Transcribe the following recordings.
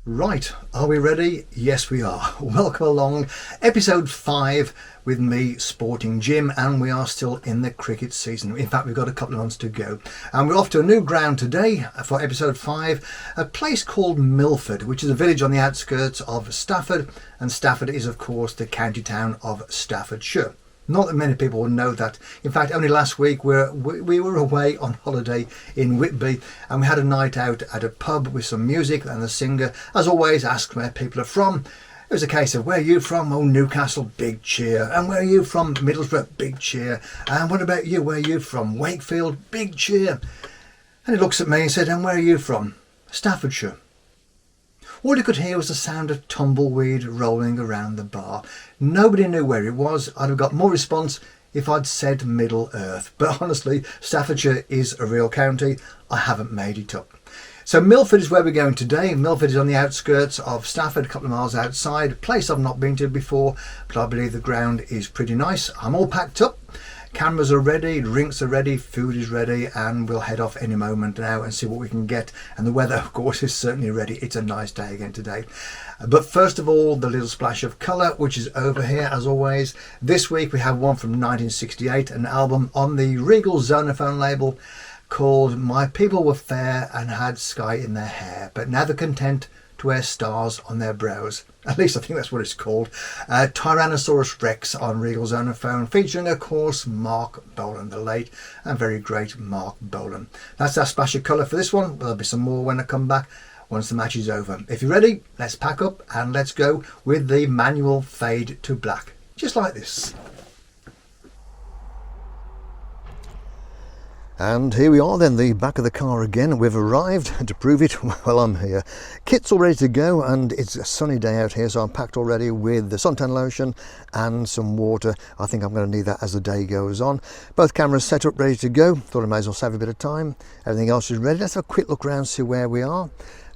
Right, are we ready? Yes, we are. Welcome along. Episode 5 with me, Sporting Jim, and we are still in the cricket season. In fact, we've got a couple of months to go. And we're off to a new ground today for episode 5, a place called Milford, which is a village on the outskirts of Stafford. And Stafford is, of course, the county town of Staffordshire. Not that many people will know that. In fact, only last week we were away on holiday in Whitby and we had a night out at a pub with some music, and the singer, as always, asked where people are from. It was a case of, where are you from? Oh, Newcastle, big cheer. And where are you from? Middlesbrough, big cheer. And what about you? Where are you from? Wakefield, big cheer. And he looks at me and said, and where are you from? Staffordshire. All you could hear was the sound of tumbleweed rolling around the bar. Nobody knew where it was. I'd have got more response if I'd said Middle Earth. But honestly, Staffordshire is a real county. I haven't made it up. So Milford is where we're going today. Milford is on the outskirts of Stafford, a couple of miles outside. A place I've not been to before, but I believe the ground is pretty nice. I'm all packed up. Cameras are ready, drinks are ready, food is ready, and we'll head off any moment now and see what we can get. And the weather, of course, is certainly ready. It's a nice day again today. But first of all, the little splash of colour, which is over here as always. This week we have one from 1968, an album on the Regal Zonophone label called My People Were Fair and Had Sky in Their Hair, but now they're content to wear stars on their brows. At least I think that's what it's called. Tyrannosaurus Rex on Regal Zonophone, featuring of course Mark Bolan, the late and very great Mark Bolan. That's our splash of colour for this one. There'll be some more when I come back once the match is over. If you're ready, let's pack up and let's go with the manual fade to black, just like this. And here we are then, the back of the car again. We've arrived. To prove it, well, I'm here. Kit's all ready to go, and it's a sunny day out here, so I'm packed already with the suntan lotion and some water. I think I'm going to need that as the day goes on. Both cameras set up, ready to go. Thought I may as well save a bit of time. Everything else is ready. Let's have a quick look around, see where we are.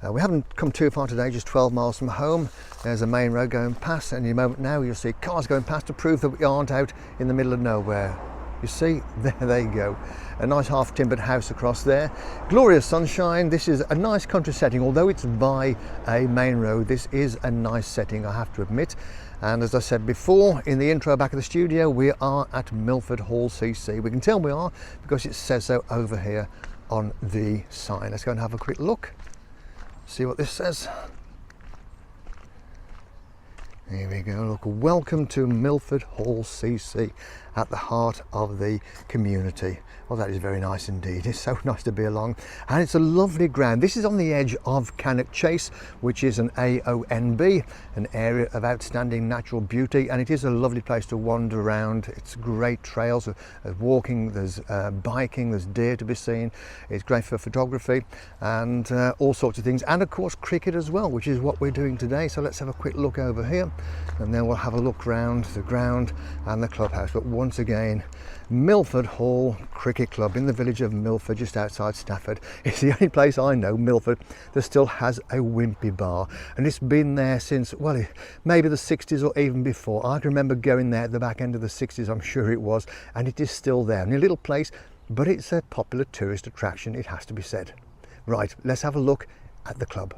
We haven't come too far today, just 12 miles from home. There's a main road going past, and in a moment now you'll see cars going past to prove that we aren't out in the middle of nowhere. You see, there they go. A nice half-timbered house across there. Glorious sunshine. This is a nice country setting, although it's by a main road. This is a nice setting, I have to admit. And as I said before in the intro back of the studio, we are at Milford Hall CC. We can tell we are because it says so over here on the sign. Let's go and have a quick look, see what this says. Here we go, look, welcome to Milford Hall CC, at the heart of the community. Well, that is very nice indeed. It's so nice to be along, and it's a lovely ground. This is on the edge of Cannock Chase, which is an AONB, an area of outstanding natural beauty, and it is a lovely place to wander around. It's great trails, there's walking, there's biking, there's deer to be seen. It's great for photography and all sorts of things, and of course cricket as well, which is what we're doing today. So let's have a quick look over here, and then we'll have a look round the ground and the clubhouse. But once again, Milford Hall Cricket Club in the village of Milford, just outside Stafford. It's the only place I know, Milford, that still has a wimpy bar, and it's been there since, well, maybe the 60s or even before. I can remember going there at the back end of the 60s, I'm sure it was, and it is still there. Only a little place, but it's a popular tourist attraction, it has to be said. Right, let's have a look at the club.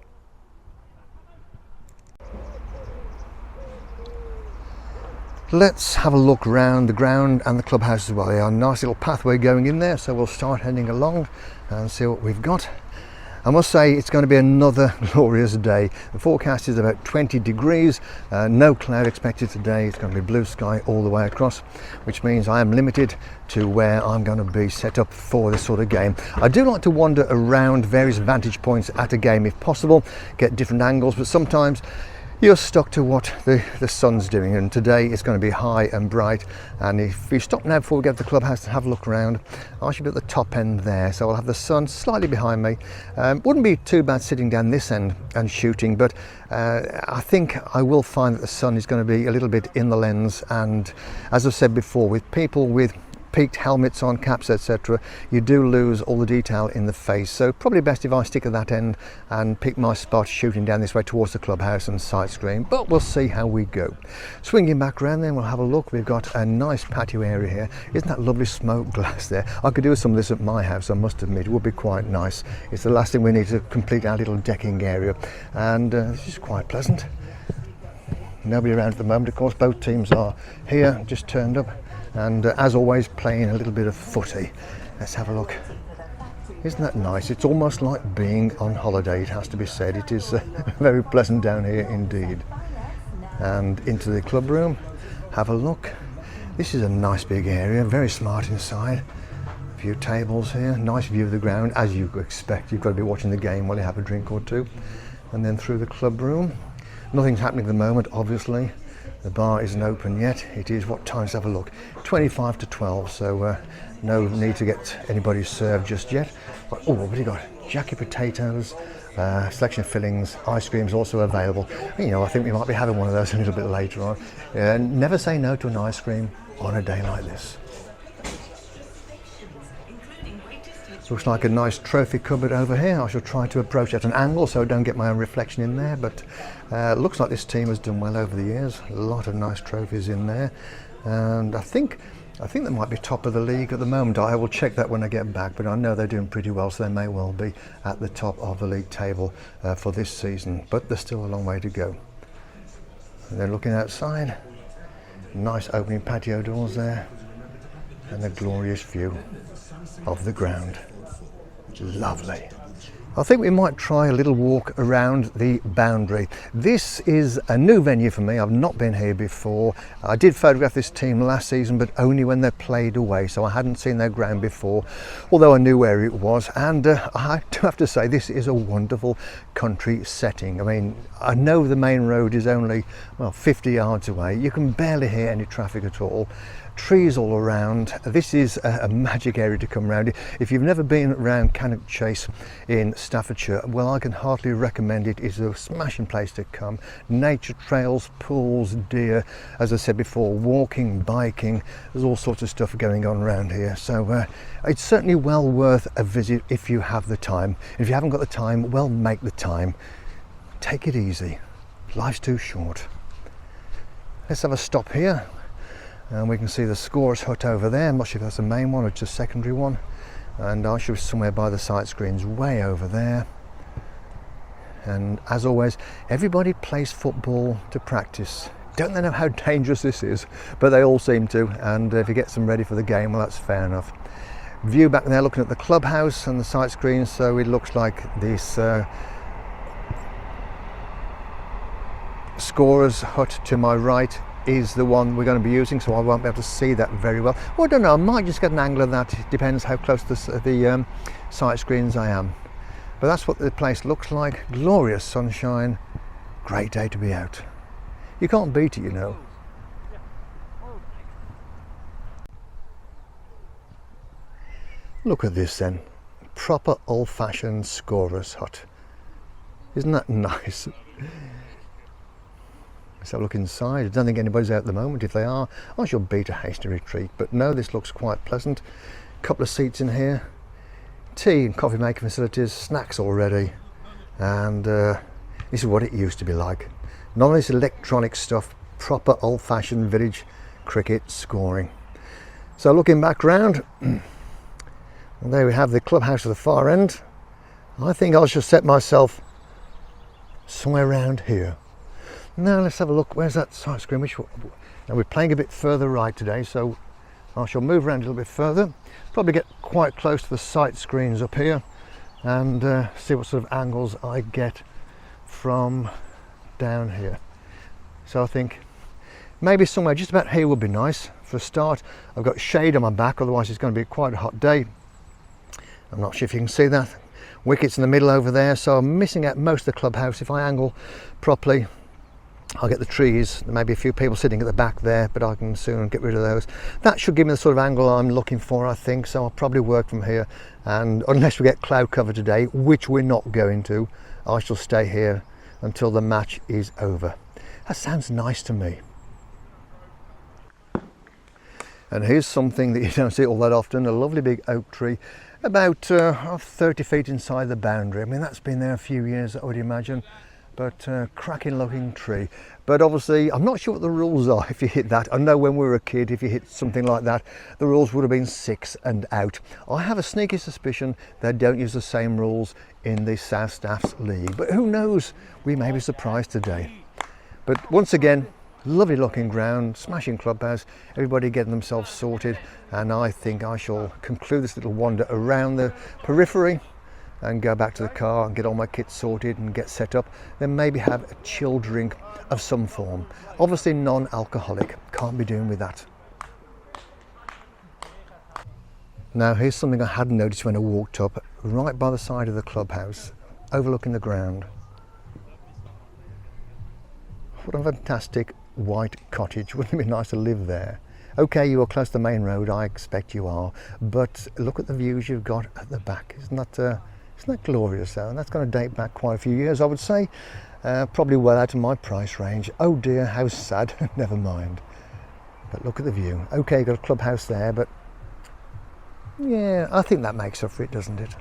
Let's have a look around the ground and the clubhouse as well. There's a nice little pathway going in there, so we'll start heading along and see what we've got. I must say it's going to be another glorious day. The forecast is about 20 degrees, no cloud expected today. It's going to be blue sky all the way across, which means I am limited to where I'm going to be set up for this sort of game. I do like to wander around various vantage points at a game if possible, get different angles, but sometimes you're stuck to what the sun's doing, and today it's going to be high and bright. And if we stop now before we get to the clubhouse to have a look around, I should be at the top end there, so I'll have the sun slightly behind me. Wouldn't be too bad sitting down this end and shooting, but I think I will find that the sun is going to be a little bit in the lens, and as I've said before, with people with peaked helmets on, caps, etc., you do lose all the detail in the face. So probably best if I stick at that end and pick my spot shooting down this way towards the clubhouse and sight screen, but we'll see how we go. Swinging back around then, we'll have a look. We've got a nice patio area here. Isn't that lovely smoke glass there? I could do some of this at my house, I must admit. It would be quite nice. It's the last thing we need to complete our little decking area, and this is quite pleasant. Nobody around at the moment, of course. Both teams are here, just turned up, and as always playing a little bit of footy. Let's have a look. Isn't that nice? It's almost like being on holiday, it has to be said. It is very pleasant down here indeed. And into the club room, have a look. This is a nice big area, very smart inside. A few tables here, nice view of the ground, as you expect. You've got to be watching the game while you have a drink or two. And then through the club room. Nothing's happening at the moment, obviously. The bar isn't open yet. It is, what time? Let's have a look. 25 to 12, so no need to get anybody served just yet. But, oh, what have you got? Jacket potatoes, selection of fillings, ice creams also available. You know, I think we might be having one of those a little bit later on. Never say no to an ice cream on a day like this. Looks like a nice trophy cupboard over here. I shall try to approach at an angle so I don't get my own reflection in there, but looks like this team has done well over the years. A lot of nice trophies in there, and I think they might be top of the league at the moment. I will check that when I get back, but I know they're doing pretty well, so they may well be at the top of the league table for this season, but there's still a long way to go. And then looking outside, nice opening patio doors there, and a glorious view of the ground. Lovely. I think we might try a little walk around the boundary. This is a new venue for me. I've not been here before. I did photograph this team last season, but only when they played away, so I hadn't seen their ground before, although I knew where it was. And I do have to say, this is a wonderful country setting. I mean, I know the main road is only, well, 50 yards away. You can barely hear any traffic at all. Trees all around. This is a magic area to come around. If you've never been around Cannock Chase in Staffordshire, well, I can heartily recommend it. It's a smashing place to come. Nature trails, pools, deer, as I said before, walking, biking, there's all sorts of stuff going on around here, so it's certainly well worth a visit if you have the time. If you haven't got the time, well, make the time. Take it easy, life's too short. Let's have a stop here. And we can see the Scorers hut over there. I'm not sure if that's the main one or just a secondary one. And I should be somewhere by the sight screens way over there. And as always, everybody plays football to practice. Don't they know how dangerous this is? But they all seem to. And if you get them ready for the game, well, that's fair enough. View back there looking at the clubhouse and the sight screens. So it looks like this Scorers hut to my right is the one we're going to be using, so I won't be able to see that very well. Well, I don't know, I might just get an angle of that. It depends how close to the sight screens I am. But that's what the place looks like. Glorious sunshine, great day to be out. You can't beat it, you know. Look at this then, proper old-fashioned Scorers hut. Isn't that nice? Let's have a look inside. I don't think anybody's out at the moment. If they are, I shall beat a hasty retreat. But no, this looks quite pleasant. Couple of seats in here. Tea and coffee making facilities. Snacks already. And this is what it used to be like. None of this electronic stuff. Proper old-fashioned village cricket scoring. So looking back round, and there we have the clubhouse at the far end. I think I shall set myself somewhere around here. Now let's have a look. Where's that sight screen? Now we're playing a bit further right today, so I shall move around a little bit further. Probably get quite close to the sight screens up here and see what sort of angles I get from down here. So I think maybe somewhere just about here would be nice. For a start, I've got shade on my back, otherwise it's going to be quite a hot day. I'm not sure if you can see that. Wickets in the middle over there, so I'm missing out most of the clubhouse. If I angle properly, I'll get the trees. There may be a few people sitting at the back there, but I can soon get rid of those. That should give me the sort of angle I'm looking for, I think, so I'll probably work from here. And unless we get cloud cover today, which we're not going to, I shall stay here until the match is over. That sounds nice to me. And here's something that you don't see all that often, a lovely big oak tree, about 30 feet inside the boundary. I mean, that's been there a few years, I would imagine, but cracking looking tree. But obviously, I'm not sure what the rules are if you hit that. I know when we were a kid, if you hit something like that, the rules would have been 6 and out. I have a sneaky suspicion they don't use the same rules in the South Staffs League, but who knows, we may be surprised today. But once again, lovely looking ground, smashing clubhouse, everybody getting themselves sorted, and I think I shall conclude this little wander around the periphery and go back to the car and get all my kit sorted and get set up, then maybe have a chilled drink of some form. Obviously non-alcoholic, can't be doing with that. Now here's something I hadn't noticed when I walked up, right by the side of the clubhouse, overlooking the ground. What a fantastic white cottage. Wouldn't it be nice to live there? Okay, you are close to the main road, I expect you are, but look at the views you've got at the back. Isn't that glorious though? And that's going to date back quite a few years, I would say. Probably well out of my price range. Oh dear, how sad. Never mind. But look at the view. Okay, got a clubhouse there, but yeah, I think that makes up for it, doesn't it?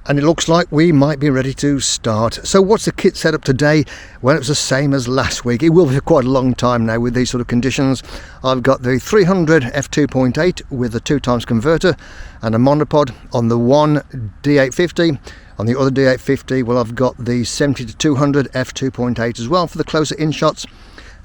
And it looks like we might be ready to start. So what's the kit setup today? Well, it was the same as last week. It will be quite a long time now with these sort of conditions. I've got the 300 f2.8 with a 2x converter and a monopod on the one D850. On the other D850, well, I've got the 70 to 200 f2.8 as well for the closer in shots.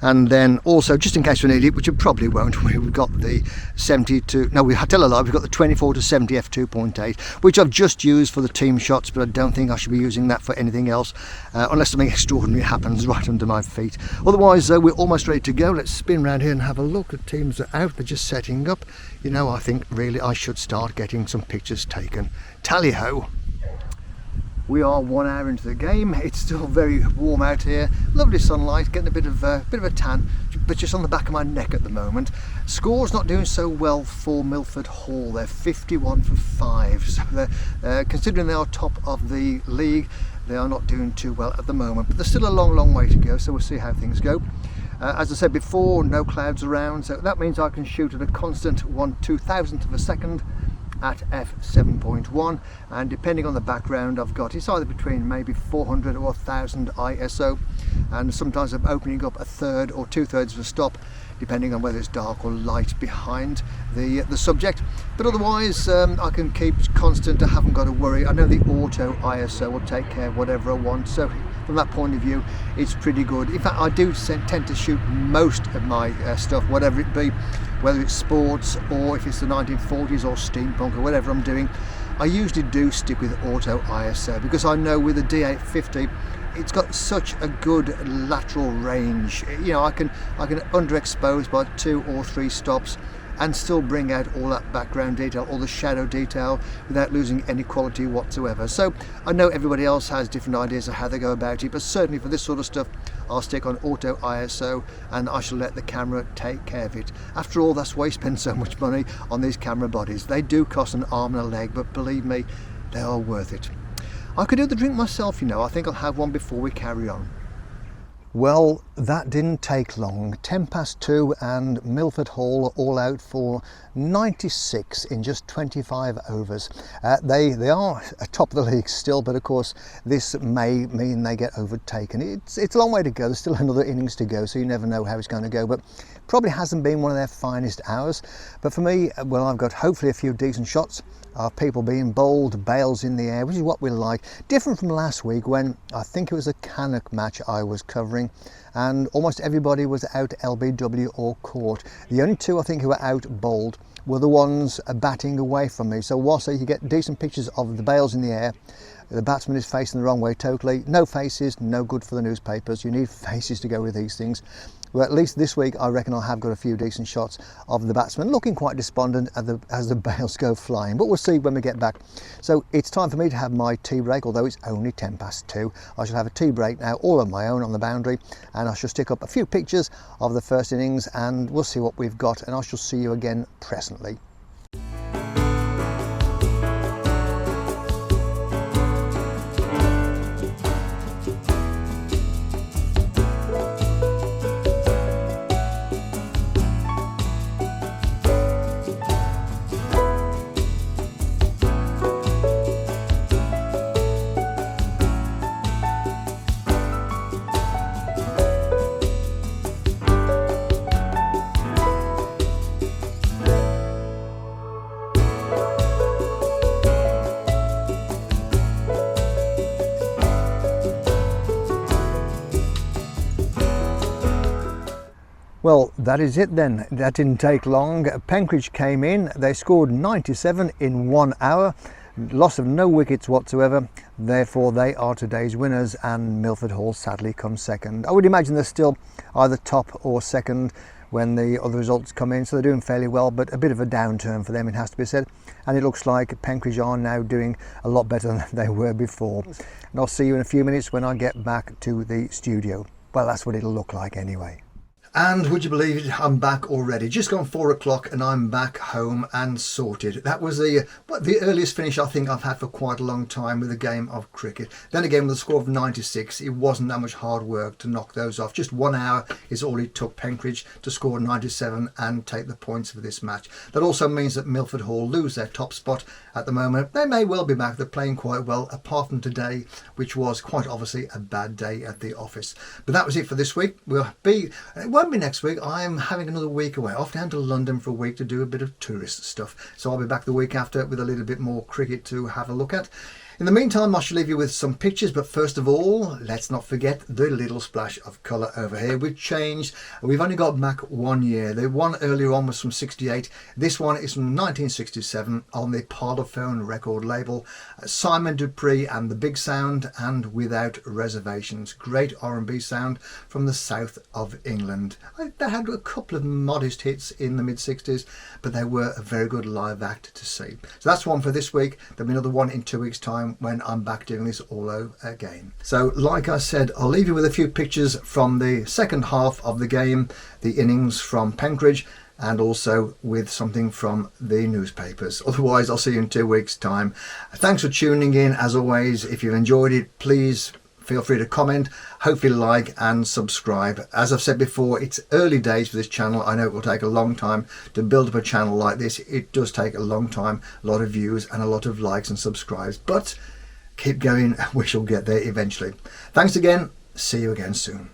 And then also, just in case we need it, which we probably won't, we've got the 70 to, no, we tell a lie, we've got the 24 to 70 f2.8, which I've just used for the team shots, but I don't think I should be using that for anything else, unless something extraordinary happens right under my feet. Otherwise, we're almost ready to go. Let's spin around here and have a look. The teams are out, they're just setting up. You know, I think really I should start getting some pictures taken. Tally-ho! We are 1 hour into the game. It's still very warm out here. Lovely sunlight, getting a bit of a tan, but just on the back of my neck at the moment. Score's not doing so well for Milford Hall. They're 51 for 5. So they're considering they are top of the league, they are not doing too well at the moment. But there's still a long way to go. So we'll see how things go. As I said before, no clouds around, so that means I can shoot at a constant 1/2000th of a second at f7.1, and depending on the background I've got, it's either between maybe 400 or 1000 ISO, and sometimes I'm opening up a third or 2/3 of a stop depending on whether it's dark or light behind the subject. But otherwise I can keep constant. I haven't got to worry. I know the auto ISO will take care of whatever I want, so from that point of view it's pretty good. In fact, I do tend to shoot most of my stuff, whatever it be, whether it's sports or if it's the 1940s or steampunk or whatever I'm doing, I usually do stick with auto ISO, because I know with the D850 it's got such a good lateral range. You know, I can underexpose by 2 or 3 stops and still bring out all that background detail, all the shadow detail, without losing any quality whatsoever. So I know everybody else has different ideas of how they go about it, but certainly for this sort of stuff I'll stick on auto ISO and I shall let the camera take care of it. After all, that's why you spend so much money on these camera bodies. They do cost an arm and a leg, but believe me, they are worth it. I could do the drink myself, you know. I think I'll have one before we carry on. Well, that didn't take long. 2:10 and Milford Hall are all out for 96 in just 25 overs. They are atop the league still, but of course this may mean they get overtaken. It's a long way to go. There's still another innings to go, so you never know how it's going to go, but probably hasn't been one of their finest hours. But for me, well, I've got hopefully a few decent shots of people being bowled, bails in the air, which is what we like. Different from last week when I think it was a Cannock match I was covering, and almost everybody was out LBW or caught. The only two I think who were out bowled were the ones batting away from me. So whilst you get decent pictures of the bails in the air, the batsman is facing the wrong way totally. No faces, no good for the newspapers. You need faces to go with these things. Well, at least this week I reckon I have got a few decent shots of the batsman looking quite despondent as the bails go flying, but we'll see when we get back. So it's time for me to have my tea break, although it's only 2:10. I shall have a tea break now, all on my own on the boundary, and I shall stick up a few pictures of the first innings and we'll see what we've got, and I shall see you again presently. Well, that is it then. That didn't take long. Penkridge came in, they scored 97 in 1 hour, loss of no wickets whatsoever, therefore they are today's winners, and Milford Hall sadly comes second. I would imagine they're still either top or second when the other results come in, so they're doing fairly well, but a bit of a downturn for them, it has to be said, and it looks like Penkridge are now doing a lot better than they were before. And I'll see you in a few minutes when I get back to the studio. Well, that's what it'll look like anyway. And would you believe it, I'm back already. Just gone 4 o'clock and I'm back home and sorted. That was the earliest finish I think I've had for quite a long time with a game of cricket. Then again, with a score of 96, it wasn't that much hard work to knock those off. Just 1 hour is all it took Penkridge to score 97 and take the points for this match. That also means that Milford Hall lose their top spot at the moment. They may well be back. They're playing quite well, apart from today, which was quite obviously a bad day at the office. But that was it for this week. It won't be next week. I'm having another week away, off down to London for a week to do a bit of tourist stuff. So I'll be back the week after with a little bit more cricket to have a look at. In the meantime, I shall leave you with some pictures, but first of all, let's not forget the little splash of colour over here. We've changed. We've only got back 1 year. The one earlier on was from 68. This one is from 1967 on the Parlophone record label. Simon Dupree and the Big Sound and Without Reservations. Great R&B sound from the south of England. They had a couple of modest hits in the mid-60s, but they were a very good live act to see. So that's one for this week. There'll be another one in 2 weeks' time when I'm back doing this all over again. So like I said, I'll leave you with a few pictures from the second half of the game, the innings from Penkridge, and also with something from the newspapers. Otherwise, I'll see you in 2 weeks' time. Thanks for tuning in. As always, if you've enjoyed it, please feel free to comment, hopefully like and subscribe. As I've said before, it's early days for this channel. I know it will take a long time to build up a channel like this. It does take a long time, a lot of views and a lot of likes and subscribes, but keep going, we shall get there eventually. Thanks again. See you again soon.